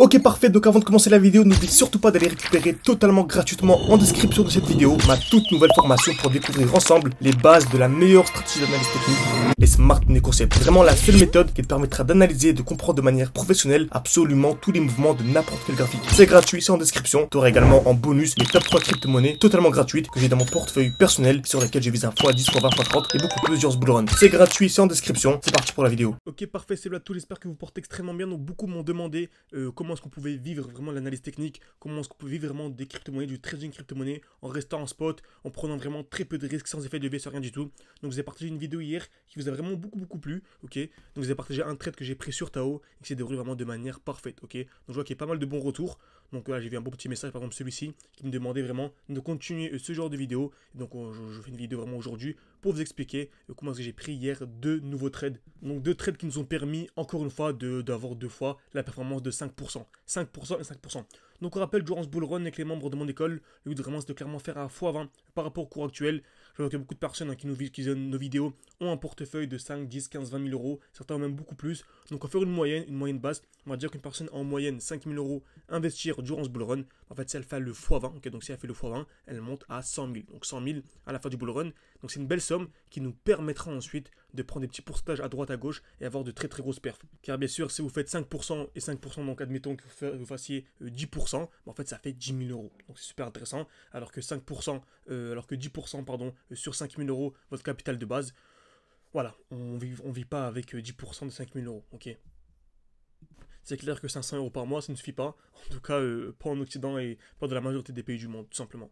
Ok parfait, donc avant de commencer la vidéo, n'oublie surtout pas d'aller récupérer totalement gratuitement en description de cette vidéo ma toute nouvelle formation pour découvrir ensemble les bases de la meilleure stratégie d'analyse technique, les Smart Money Concepts. Vraiment la seule méthode qui te permettra d'analyser et de comprendre de manière professionnelle absolument tous les mouvements de n'importe quel graphique. C'est gratuit, c'est en description. Tu auras également en bonus les top 3 crypto-monnaies totalement gratuites que j'ai dans mon portefeuille personnel sur lesquelles je vise un x10, x20, x30 et beaucoup plus sur ce bull run. C'est gratuit, c'est en description. C'est parti pour la vidéo. Ok parfait, c'est là tout, j'espère que vous portez extrêmement bien. Donc beaucoup m'ont demandé comment est-ce qu'on pouvait vivre vraiment l'analyse technique, comment est-ce qu'on pouvait vivre vraiment des crypto-monnaies, du trading crypto-monnaie en restant en spot, en prenant vraiment très peu de risques, sans effet de levier, sans rien du tout. Donc je vous ai partagé une vidéo hier qui vous a vraiment beaucoup plu, ok. Donc je vous ai partagé un trade que j'ai pris sur Tao et qui s'est déroulé vraiment de manière parfaite, ok. Donc je vois qu'il y a pas mal de bons retours. Donc là j'ai vu un beau petit message, par exemple celui-ci, qui me demandait vraiment de continuer ce genre de vidéo. Et donc je fais une vidéo vraiment aujourd'hui pour vous expliquer comment est-ce que j'ai pris hier deux nouveaux trades. Donc deux trades qui nous ont permis encore une fois d'avoir deux fois la performance de 5%. 5% et 5%. Donc on rappelle, durant ce bull run avec les membres de mon école, le but vraiment c'est de clairement faire un x20 par rapport au cours actuel. Je vois que beaucoup de personnes qui visionent nos vidéos ont un portefeuille de 5, 10, 15, 20 000 euros, certains même beaucoup plus. Donc on va faire une moyenne basse. On va dire qu'une personne a en moyenne 5 000 euros investir durant ce bull run. En fait, si elle fait le x20, okay, donc si elle fait le x20, elle monte à 100 000. Donc 100 000 à la fin du bull run. Donc c'est une belle somme qui nous permettra ensuite de prendre des petits pourcentages à droite à gauche et avoir de très grosses perfs. Car bien sûr, si vous faites 5% et 5%, donc admettons que vous fassiez 10%, en fait ça fait 10 000 euros. Donc c'est super intéressant. Alors que 10%, pardon, sur 5 000 euros, votre capital de base, voilà, on vit pas avec 10% de 5 000 euros, ok. C'est clair que 500 euros par mois, ça ne suffit pas. En tout cas, pas en Occident et pas dans la majorité des pays du monde, tout simplement.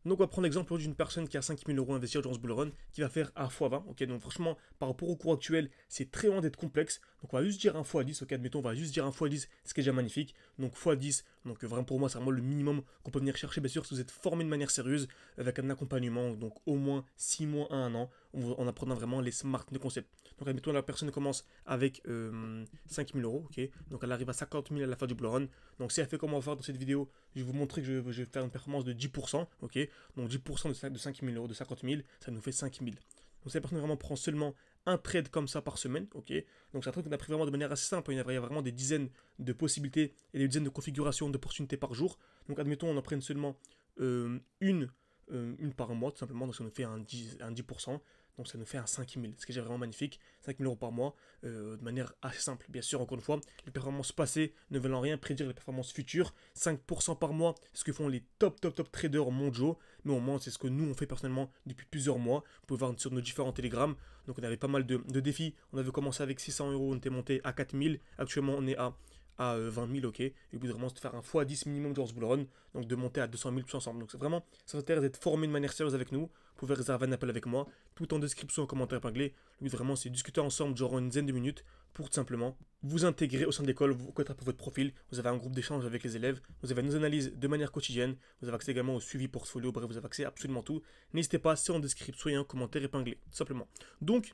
Donc on va prendre l'exemple d'une personne qui a 5 000 euros à investir durant ce bull run, qui va faire un x20, ok. Donc franchement, par rapport au cours actuel, c'est très loin d'être complexe. Donc on va juste dire un x10, ok, admettons, on va juste dire un x10, ce qui est déjà magnifique. Donc x10, donc vraiment pour moi, c'est vraiment le minimum qu'on peut venir chercher, bien sûr, si vous êtes formé de manière sérieuse, avec un accompagnement, donc au moins 6 mois à 1 an, en apprenant vraiment les smart concepts. Donc admettons, la personne commence avec 5 000 euros, ok. Donc elle arrive à 50 000 à la fin du bull run. Donc si elle fait comme on va faire dans cette vidéo, je vais vous montrer que je vais faire une performance de 10%, ok. Donc 10% de 5 000 euros, de 50 000, ça nous fait 5 000. Donc si la personne vraiment prend seulement un trade comme ça par semaine, ok. Donc c'est un truc qu'on a pris vraiment de manière assez simple. Il y a vraiment des dizaines de possibilités et des dizaines de configurations d'opportunités par jour. Donc admettons on en prenne seulement une par mois, tout simplement. Donc ça nous fait un 10%. Donc ça nous fait un 5 000, ce qui est vraiment magnifique. 5 000 euros par mois, de manière assez simple. Bien sûr, encore une fois, les performances passées ne veulent en rien prédire les performances futures. 5% par mois, c'est ce que font les top traders mondiaux. Mais au moins, c'est ce que nous, on fait personnellement depuis plusieurs mois. Vous pouvez voir sur nos différents télégrammes. Donc on avait pas mal de défis. On avait commencé avec 600 euros, on était monté à 4 000. Actuellement, on est à 20 000, ok. Et le but vraiment, c'est de faire un x10 minimum dans ce bull run. Donc de monter à 200 000 tous ensemble. Donc c'est vraiment, ça vous intéresse d'être formé de manière sérieuse avec nous. Vous pouvez réserver un appel avec moi, tout en description, en commentaire épinglé. Le but vraiment, c'est discuter ensemble durant une dizaine de minutes pour tout simplement vous intégrer au sein de l'école, vous connaître un peu votre profil. Vous avez un groupe d'échange avec les élèves, vous avez nos analyses de manière quotidienne, vous avez accès également au suivi portfolio, bref, vous avez accès à absolument tout. N'hésitez pas, c'est en description et un commentaire épinglé, tout simplement. Donc,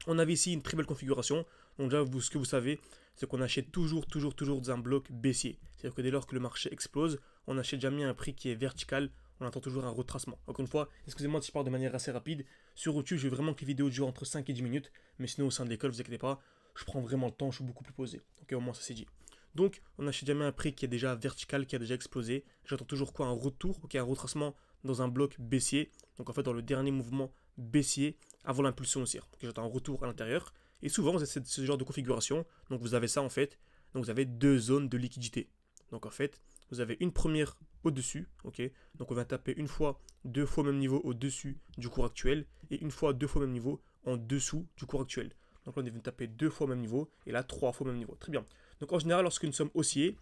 on avait ici une très belle configuration. Donc déjà, ce que vous savez, c'est qu'on achète toujours dans un bloc baissier. C'est-à-dire que dès lors que le marché explose, on achète jamais à un prix qui est vertical. On attend toujours un retracement. Encore une fois, excusez-moi si je parle de manière assez rapide. Sur YouTube, je veux vraiment que les vidéos durent entre 5 et 10 minutes. Mais sinon, au sein de l'école, vous inquiétez pas, je prends vraiment le temps, je suis beaucoup plus posé. Ok, au moins ça c'est dit. Donc, on achète jamais un prix qui est déjà vertical, qui a déjà explosé. J'attends toujours quoi? Un retour, ok, un retracement dans un bloc baissier. Donc en fait, dans le dernier mouvement baissier, avant l'impulsion haussière. Donc j'attends un retour à l'intérieur. Et souvent, vous avez ce genre de configuration. Donc vous avez ça en fait. Donc vous avez deux zones de liquidité. Donc en fait, vous avez une première au-dessus, ok. Donc on va taper une fois, deux fois au même niveau au-dessus du cours actuel et une fois, deux fois au même niveau en dessous du cours actuel. Donc là on est venu taper deux fois au même niveau et là trois fois au même niveau. Très bien. Donc en général, lorsqu'une somme haussier,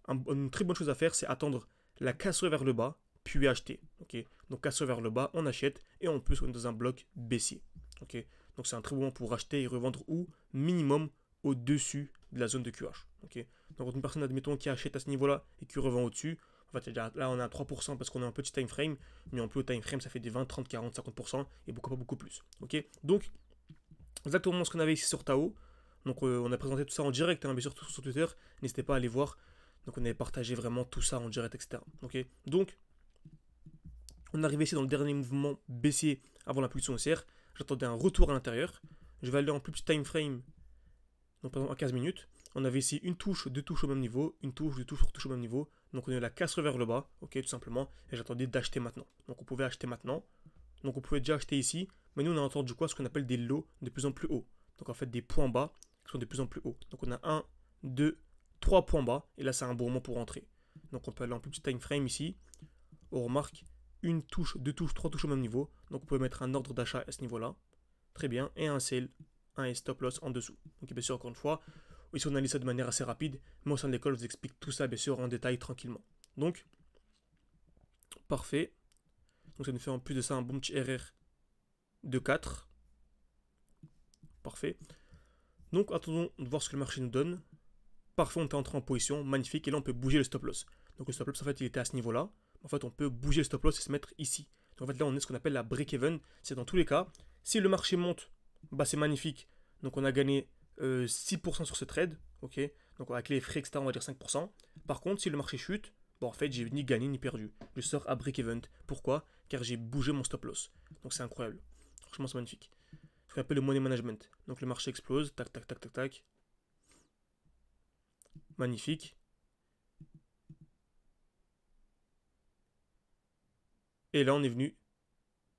une très bonne chose à faire, c'est attendre la cassure vers le bas puis acheter. Ok. Donc cassure vers le bas, on achète et en plus on est dans un bloc baissier. Ok. Donc c'est un très bon moment pour acheter et revendre ou minimum au-dessus de la zone de QH. Ok. Donc une personne, admettons, qui achète à ce niveau-là et qui revend au-dessus, en fait, là on est à 3% parce qu'on a un petit time frame, mais en plus au time frame ça fait des 20, 30, 40, 50% et beaucoup plus. Ok. Donc exactement ce qu'on avait ici sur Tao. Donc on a présenté tout ça en direct, hein, bien sûr tout sur Twitter. N'hésitez pas à aller voir. Donc on avait partagé vraiment tout ça en direct, etc. Ok. Donc on arrive ici dans le dernier mouvement baissier avant l'impulsion haussière. J'attendais un retour à l'intérieur. Je vais aller en plus petit time frame, donc pendant 15 minutes. On avait ici une touche, deux touches au même niveau, une touche, deux touches, trois touches au même niveau. Donc on est la casse vers le bas, ok, tout simplement. Et j'attendais d'acheter maintenant. Donc on pouvait acheter maintenant. Donc on pouvait déjà acheter ici. Mais nous on a entendu quoi? Ce qu'on appelle des lots de plus en plus hauts. Donc en fait des points bas qui sont de plus en plus hauts. Donc on a 1, 2, 3 points bas. Et là c'est un bon moment pour rentrer. Donc on peut aller en plus petit time frame ici. On remarque une touche, deux touches, trois touches au même niveau. Donc on peut mettre un ordre d'achat à ce niveau-là. Très bien. Et un sell, un stop loss en dessous. Donc bien sûr encore une fois. Ici, on analyse ça de manière assez rapide. Moi, au sein de l'école, je vous explique tout ça, bien sûr, en détail, tranquillement. Donc, parfait. Donc, ça nous fait en plus de ça un bon petit RR de 4. Parfait. Donc, attendons de voir ce que le marché nous donne. Parfait, on est entré en position. Magnifique. Et là, on peut bouger le stop loss. Donc, le stop loss, en fait, il était à ce niveau-là. En fait, on peut bouger le stop loss et se mettre ici. Donc, en fait, là, on est ce qu'on appelle la break-even. C'est dans tous les cas. Si le marché monte, bah, c'est magnifique. Donc, on a gagné 6% sur ce trade, ok, donc avec les frais etc on va dire 5%. Par contre si le marché chute, bon en fait j'ai ni gagné ni perdu, je sors à break-even. Pourquoi? Car j'ai bougé mon stop loss, donc c'est incroyable, franchement c'est magnifique. Ce qu'on appelle le money management, donc le marché explose, tac tac tac tac tac, magnifique. Et là on est venu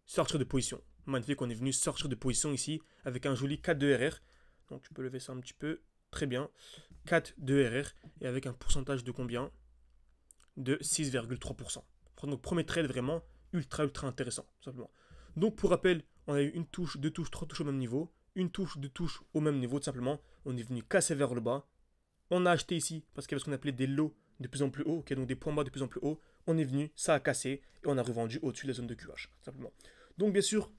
sortir de position, magnifique, on est venu sortir de position ici avec un joli 4 de RR. Donc tu peux lever ça un petit peu. Très bien. 4 de RR. Et avec un pourcentage de combien? De 6,3%. Donc premier trade vraiment ultra intéressant. Simplement. Donc pour rappel, on a eu une touche, deux touches, trois touches au même niveau. Une touche, deux touches au même niveau tout simplement. On est venu casser vers le bas. On a acheté ici parce qu'il y avait ce qu'on appelait des lots de plus en plus haut. Okay, donc des points bas de plus en plus haut. On est venu, ça a cassé. Et on a revendu au-dessus de la zone de QH. Simplement. Donc bien sûr,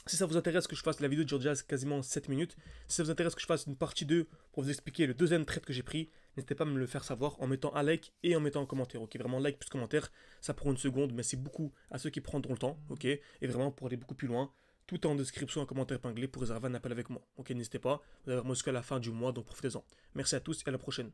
si ça vous intéresse que je fasse la vidéo dure déjà quasiment 7 minutes, si ça vous intéresse que je fasse une partie 2 pour vous expliquer le deuxième trade que j'ai pris, n'hésitez pas à me le faire savoir en mettant un like et en mettant un commentaire, ok, vraiment like plus commentaire, ça prend une seconde, mais c'est beaucoup à ceux qui prendront le temps, ok, et vraiment pour aller beaucoup plus loin, tout est en description, en commentaire épinglé pour réserver un appel avec moi, ok, n'hésitez pas, vous avez vraiment jusqu'à la fin du mois, donc profitez-en. Merci à tous et à la prochaine.